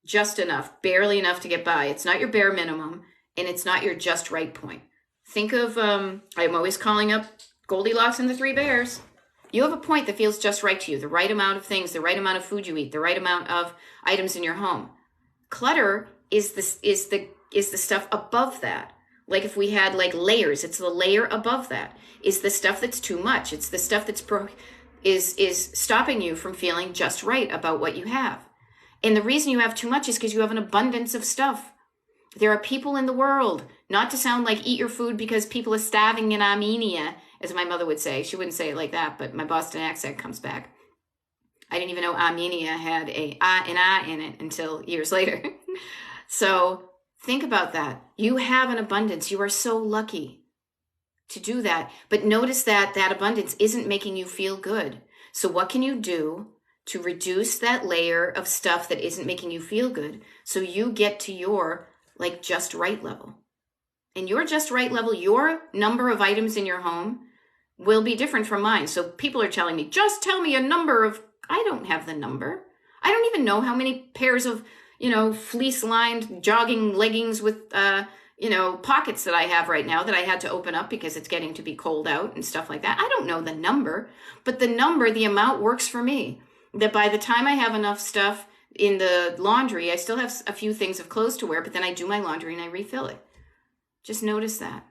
just enough, barely enough to get by. It's not your bare minimum, and it's not your just right point. Think of, I'm always calling up Goldilocks and the Three Bears. You have a point that feels just right to you, the right amount of things, the right amount of food you eat, the right amount of items in your home. Clutter is the stuff above that. Like if we had like layers, it's the layer above that. Is the stuff that's too much. It's the stuff that's is stopping you from feeling just right about what you have. And the reason you have too much is because you have an abundance of stuff. There are people in the world, not to sound like eat your food because people are starving in Armenia, as my mother would say. She wouldn't say it like that, but my Boston accent comes back. I didn't even know Armenia had an I in it until years later. So think about that. You have an abundance. You are so lucky to do that. But notice that that abundance isn't making you feel good. So what can you do to reduce that layer of stuff that isn't making you feel good so you get to your just right level? And your just right level, your number of items in your home will be different from mine. So people are telling me, just tell me a number of, I don't have the number. I don't even know how many pairs of, fleece lined jogging leggings with, pockets that I have right now that I had to open up because it's getting to be cold out and stuff like that. I don't know the number, but the amount works for me. That by the time I have enough stuff in the laundry, I still have a few things of clothes to wear, but then I do my laundry and I refill it. Just notice that,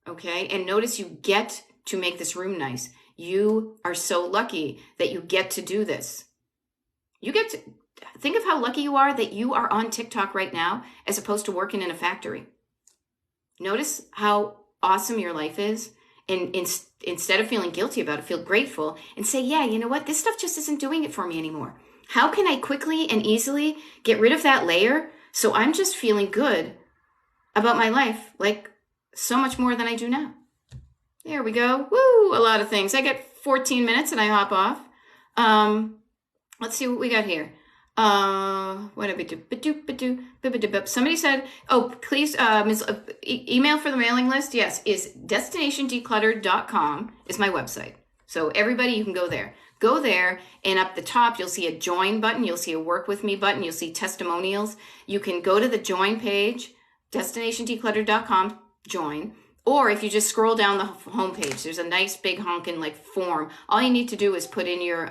okay? And notice you get to make this room nice. You are so lucky that you get to do this. think of how lucky you are that you are on TikTok right now, as opposed to working in a factory. Notice how awesome your life is. And instead of feeling guilty about it, feel grateful and say, yeah, you know what? This stuff just isn't doing it for me anymore. How can I quickly and easily get rid of that layer so I'm just feeling good about my life, like so much more than I do now? There we go. Woo, a lot of things. I get 14 minutes and I hop off. Let's see what we got here. What did we do? Somebody said, oh, please, email for the mailing list. Yes, is destinationdecluttered.com is my website. So everybody, you can go there. Go there, and up the top, you'll see a join button. You'll see a work with me button. You'll see testimonials. You can go to the join page, destinationdecluttered.com, join. Or if you just scroll down the homepage, there's a nice big honkin' like form. All you need to do is put in your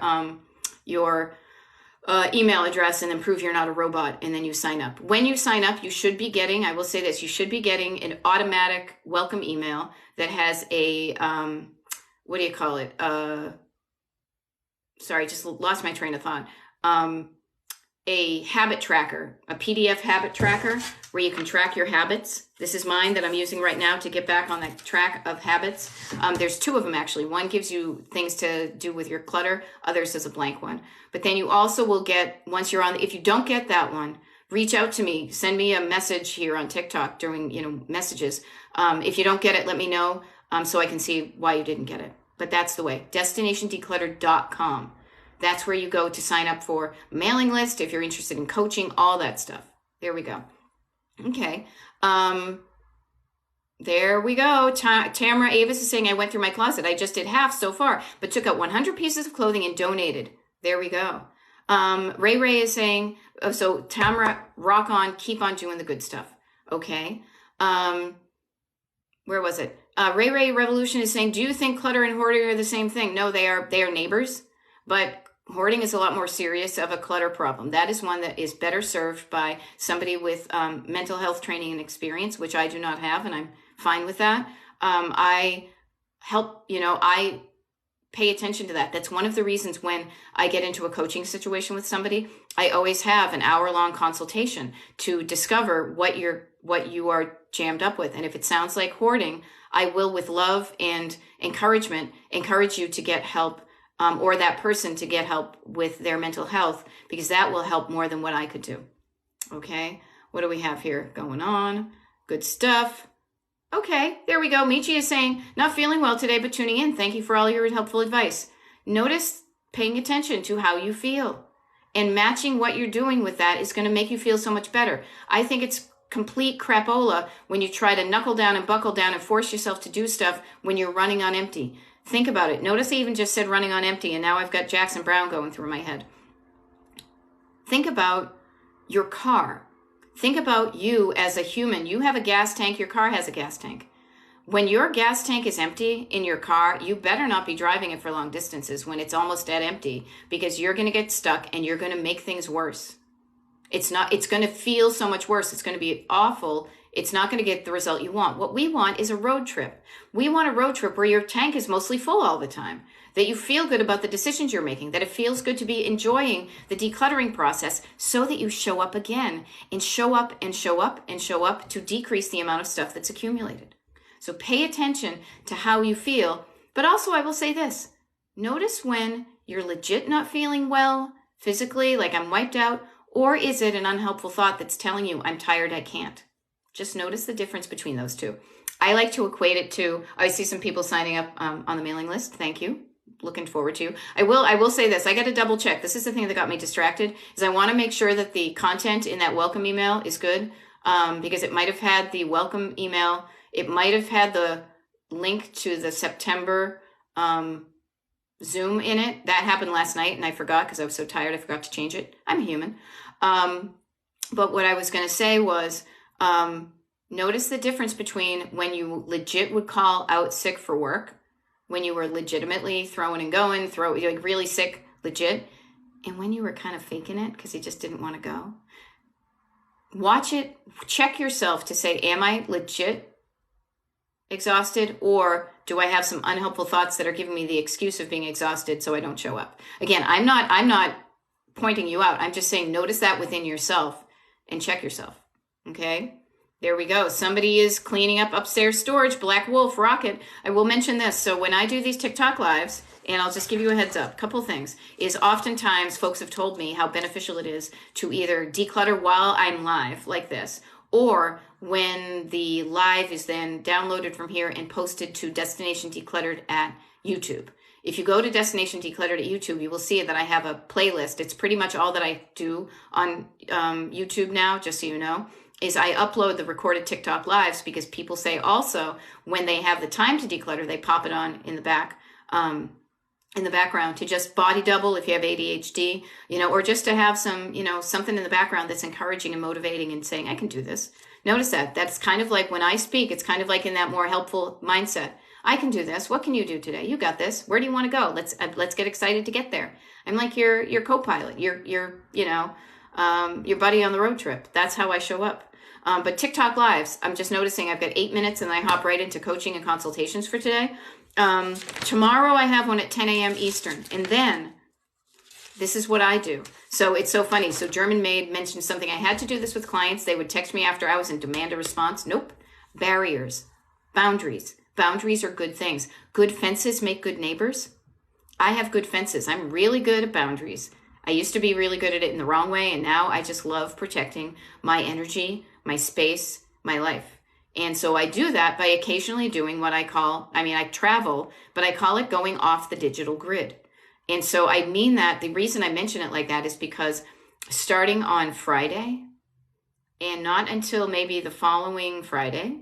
email address and then prove you're not a robot, and then you sign up. When you sign up, you should be getting, I will say this, you should be getting an automatic welcome email that has a, what do you call it? Sorry, just lost my train of thought. A habit tracker, a PDF habit tracker where you can track your habits. This is mine that I'm using right now to get back on that track of habits. There's two of them actually. One gives you things to do with your clutter. Others is a blank one. But then you also will get, once you're on, if you don't get that one, reach out to me. Send me a message here on TikTok during, messages. If you don't get it, let me know so I can see why you didn't get it. But that's the way. DestinationDecluttered.com. That's where you go to sign up for a mailing list if you're interested in coaching, all that stuff. There we go. Okay. There we go. Tamara Avis is saying, I went through my closet. I just did half so far, but took out 100 pieces of clothing and donated. There we go. Ray is saying, oh, so Tamara, rock on, keep on doing the good stuff. Okay. Where was it? Ray Revolution is saying, do you think clutter and hoarding are the same thing? No, they are neighbors, but hoarding is a lot more serious of a clutter problem. That is one that is better served by somebody with mental health training and experience, which I do not have, and I'm fine with that. I help, I pay attention to that. That's one of the reasons when I get into a coaching situation with somebody, I always have an hour-long consultation to discover what you are jammed up with. And if it sounds like hoarding, I will, with love and encouragement, encourage you to get help, or that person to get help with their mental health, because that will help more than what I could do. Okay, what do we have here going on? Good stuff. Okay, there we go. Michi is saying, not feeling well today, but tuning in. Thank you for all your helpful advice. Notice paying attention to how you feel, and matching what you're doing with that is going to make you feel so much better. I think it's complete crapola when you try to knuckle down and buckle down and force yourself to do stuff when you're running on empty. Think about it. Notice I even just said running on empty, and now I've got Jackson Browne going through my head. Think about your car. Think about you as a human. You have a gas tank. Your car has a gas tank. When your gas tank is empty in your car, you better not be driving it for long distances when it's almost dead empty, because you're going to get stuck and you're going to make things worse. It's going to feel so much worse. It's going to be awful. It's not going to get the result you want. What we want is a road trip. We want a road trip where your tank is mostly full all the time, that you feel good about the decisions you're making, that it feels good to be enjoying the decluttering process, so that you show up again and show up and show up and show up to decrease the amount of stuff that's accumulated. So pay attention to how you feel. But also, I will say this. Notice when you're legit not feeling well physically, like I'm wiped out, or is it an unhelpful thought that's telling you, I'm tired, I can't? Just notice the difference between those two. I like to equate it to, I see some people signing up on the mailing list. Thank you. Looking forward to. I will say this. I got to double check. This is the thing that got me distracted, is I want to make sure that the content in that welcome email is good, because it might have had the welcome email. It might have had the link to the September Zoom in it. That happened last night, and I forgot because I was so tired. I forgot to change it. I'm human. But what I was going to say was, notice the difference between when you legit would call out sick for work, when you were legitimately throwing and going, like really sick, legit, and when you were kind of faking it because you just didn't want to go. Watch it, check yourself to say, am I legit exhausted, or do I have some unhelpful thoughts that are giving me the excuse of being exhausted so I don't show up? Again, I'm not pointing you out. I'm just saying, notice that within yourself and check yourself. Okay. There we go. Somebody is cleaning up upstairs storage. Black Wolf, Rocket. I will mention this. So when I do these TikTok lives, and I'll just give you a heads up, couple things, is oftentimes folks have told me how beneficial it is to either declutter while I'm live like this, or when the live is then downloaded from here and posted to Destination Decluttered at YouTube. If you go to Destination Decluttered at YouTube, you will see that I have a playlist. It's pretty much all that I do on YouTube now, just so you know, is I upload the recorded TikTok lives, because people say also when they have the time to declutter, they pop it on in the background to just body double if you have ADHD, or just to have some, something in the background that's encouraging and motivating and saying, I can do this. Notice that. That's kind of like when I speak, it's kind of like in that more helpful mindset. I can do this. What can you do today? You got this. Where do you want to go? Let's get excited to get there. I'm like your co-pilot, your buddy on the road trip. That's how I show up. But TikTok lives, I'm just noticing I've got 8 minutes and I hop right into coaching and consultations for today. Tomorrow I have one at 10 a.m. Eastern. And then this is what I do. So it's so funny. So German Maid mentioned something. I had to do this with clients. They would text me after hours and demand a response. Nope. Barriers, boundaries. Boundaries are good things. Good fences make good neighbors. I have good fences. I'm really good at boundaries. I used to be really good at it in the wrong way. And now I just love protecting my energy, my space, my life. And so I do that by occasionally doing what I travel, but I call it going off the digital grid. And so I mean that the reason I mention it like that is because starting on Friday, and not until maybe the following Friday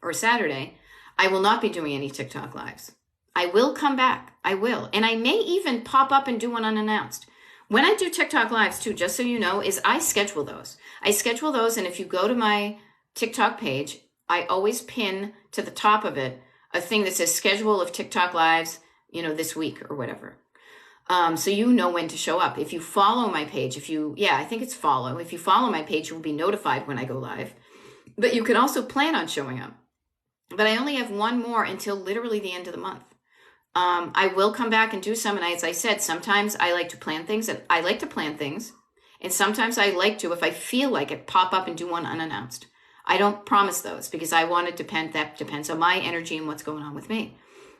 or Saturday, I will not be doing any TikTok lives. I will come back. I will. And I may even pop up and do one unannounced. When I do TikTok lives too, just so you know, is I schedule those. And if you go to my TikTok page, I always pin to the top of it a thing that says schedule of TikTok lives, this week or whatever. So you know when to show up. If you follow my page, I think it's follow. If you follow my page, you will be notified when I go live. But you can also plan on showing up. But I only have one more until literally the end of the month. I will come back and do some. And as I said, sometimes I like to plan things. And sometimes I like to, if I feel like it, pop up and do one unannounced. I don't promise those because I want to that depends on my energy and what's going on with me.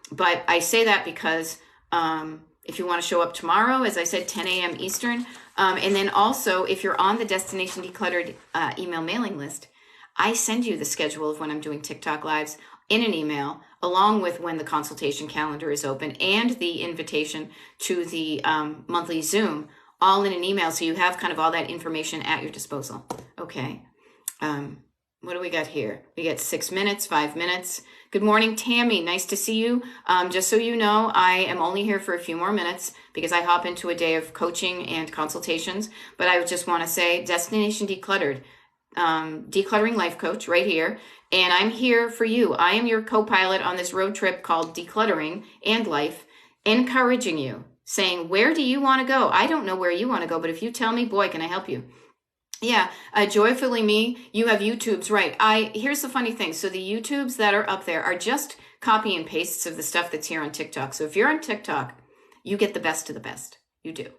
But I say that because if you want to show up tomorrow, as I said, 10 a.m. Eastern. And then also, if you're on the Destination Decluttered email mailing list, I send you the schedule of when I'm doing TikTok lives in an email, along with when the consultation calendar is open and the invitation to the monthly Zoom, all in an email. So you have kind of all that information at your disposal. Okay. What do we got here? We got 6 minutes, 5 minutes. Good morning, Tammy. Nice to see you. Just so you know, I am only here for a few more minutes because I hop into a day of coaching and consultations. But I just want to say Destination Decluttered, Decluttering Life Coach right here. And I'm here for you. I am your co-pilot on this road trip called Decluttering and Life, encouraging you, saying, where do you want to go? I don't know where you want to go, but if you tell me, boy, can I help you? Yeah, Joyfully Me, you have YouTubes, right? Here's the funny thing. So the YouTubes that are up there are just copy and pastes of the stuff that's here on TikTok. So if you're on TikTok, you get the best of the best. You do.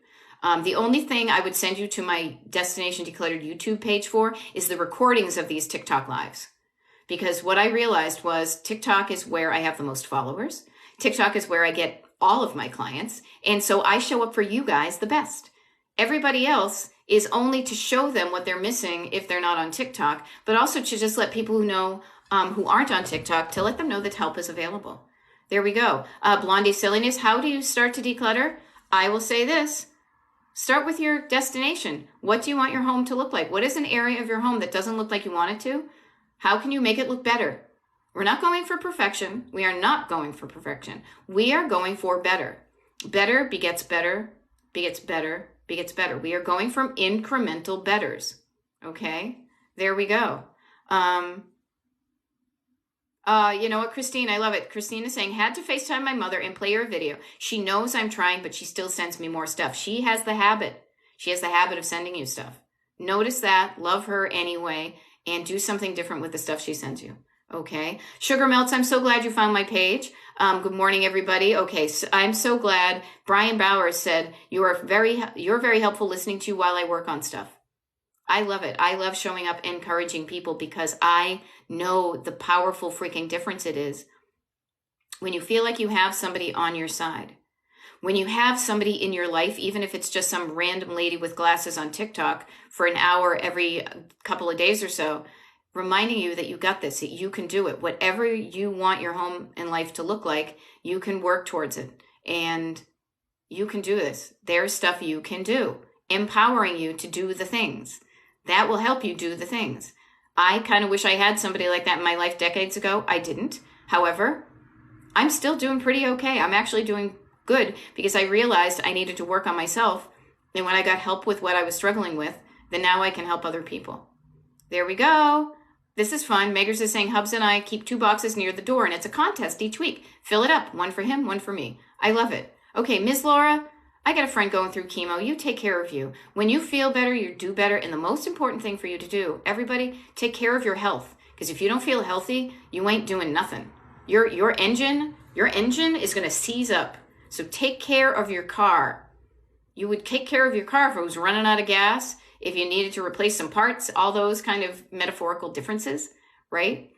The only thing I would send you to my Destination Decluttered YouTube page for is the recordings of these TikTok lives. Because what I realized was TikTok is where I have the most followers. TikTok is where I get all of my clients. And so I show up for you guys the best. Everybody else is only to show them what they're missing if they're not on TikTok, but also to just let people who know, who aren't on TikTok, to let them know that help is available. There we go. Blondie Silliness, how do you start to declutter? I will say this. Start with your destination. What do you want your home to look like? What is an area of your home that doesn't look like you want it to? How can you make it look better? We're not going for perfection. We are not going for perfection. We are going for better. Better begets better, begets better, begets better. We are going from incremental betters. Okay, there we go. You know what, Christine, I love it. Christine is saying, had to FaceTime my mother and play her a video. She knows I'm trying, but she still sends me more stuff. She has the habit. She has the habit of sending you stuff. Notice that, love her anyway, and do something different with the stuff she sends you. Okay. Sugar Melts, I'm so glad you found my page. Good morning, everybody. Okay, so I'm so glad. Brian Bowers said, you're very helpful listening to you while I work on stuff. I love it. I love showing up, encouraging people, because I know the powerful freaking difference it is when you feel like you have somebody on your side. When you have somebody in your life, even if it's just some random lady with glasses on TikTok for an hour every couple of days or so, reminding you that you got this, that you can do it. Whatever you want your home and life to look like, you can work towards it. And you can do this. There's stuff you can do, empowering you to do the things. That will help you do the things. I kind of wish I had somebody like that in my life decades ago. I didn't. However, I'm still doing pretty okay. I'm actually doing good because I realized I needed to work on myself. And when I got help with what I was struggling with, then now I can help other people. There we go. This is fun. Meggers is saying Hubs and I keep 2 boxes near the door, and it's a contest each week. Fill it up. One for him, one for me. I love it. Okay, Ms. Laura, I got a friend going through chemo. You take care of you. When you feel better, you do better. And the most important thing for you to do, everybody, take care of your health. Because if you don't feel healthy, you ain't doing nothing. Your engine is going to seize up. So take care of your car. You would take care of your car if it was running out of gas, if you needed to replace some parts, all those kind of metaphorical differences, right?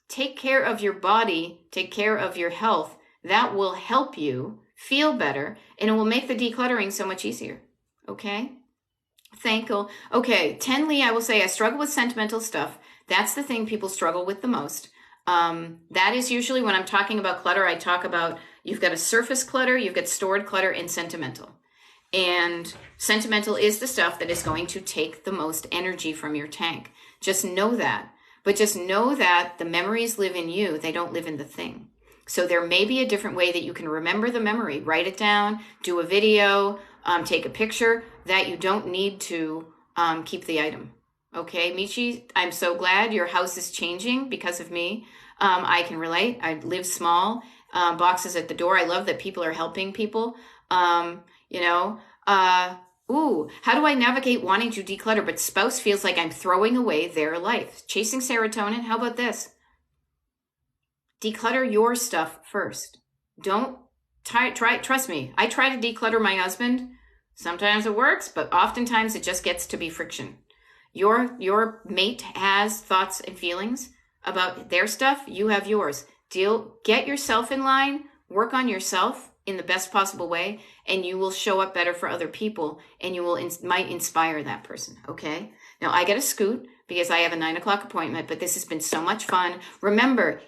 Take care of your body, take care of your health. That will help you feel better, and it will make the decluttering so much easier. Okay? Thankful. Okay, Tenley, I will say I struggle with sentimental stuff. That's the thing people struggle with the most. That is usually when I'm talking about clutter, I talk about you've got a surface clutter, you've got stored clutter, and sentimental. And sentimental is the stuff that is going to take the most energy from your tank. Just know that. But just know that the memories live in you. They don't live in the thing. So there may be a different way that you can remember the memory. Write it down, do a video, take a picture, that you don't need to keep the item. Okay, Michi, I'm so glad your house is changing because of me. I can relate. I live small, boxes at the door. I love that people are helping people. How do I navigate wanting to declutter, but spouse feels like I'm throwing away their life? Chasing serotonin. How about this? Declutter your stuff first. Don't trust me. I try to declutter my husband. Sometimes it works, but oftentimes it just gets to be friction. Your mate has thoughts and feelings about their stuff. You have yours. Get yourself in line, work on yourself in the best possible way, and you will show up better for other people, and you might inspire that person. Okay. Now I got to scoot because I have a 9 o'clock appointment, but this has been so much fun. Remember,